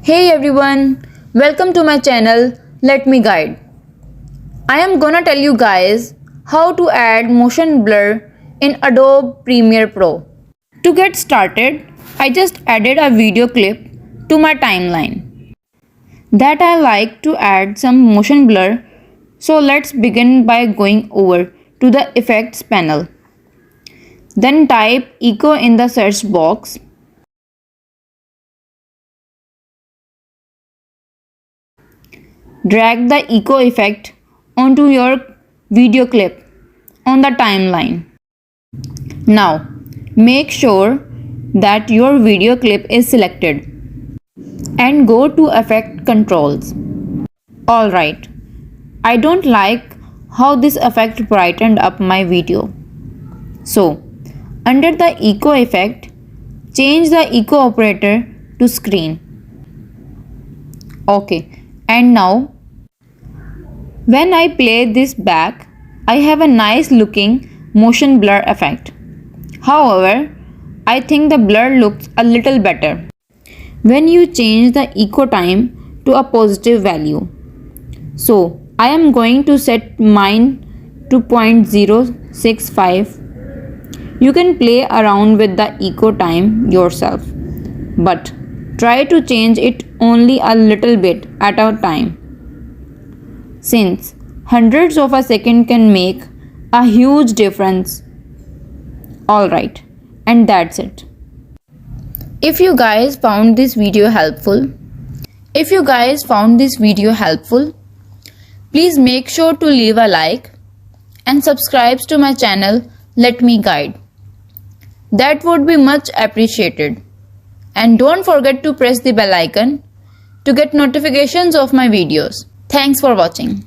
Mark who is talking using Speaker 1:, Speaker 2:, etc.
Speaker 1: Hey everyone, welcome to my channel Let Me Guide. I am gonna tell you guys how to add motion blur in Adobe Premiere Pro. To get started, I just added a video clip to my timeline that I like to add some motion blur, so let's begin by going over to the effects panel. Then type echo in the search box. Drag the echo effect onto your video clip on the timeline. Now, make sure that your video clip is selected and go to effect controls. Alright, I don't like how this effect brightened up my video. So, under the echo effect, change the echo operator to screen. Okay. And now, when I play this back, I have a nice looking motion blur effect. However, I think the blur looks a little better when you change the echo time to a positive value. So, I am going to set mine to 0.065. You can play around with the echo time yourself, but try to change it only a little bit at a time, since hundreds of a second can make a huge difference. Alright, and that's it. If you guys found this video helpful, please make sure to leave a like and subscribe to my channel Let Me Guide. That would be much appreciated. And don't forget to press the bell icon to get notifications of my videos. Thanks for watching.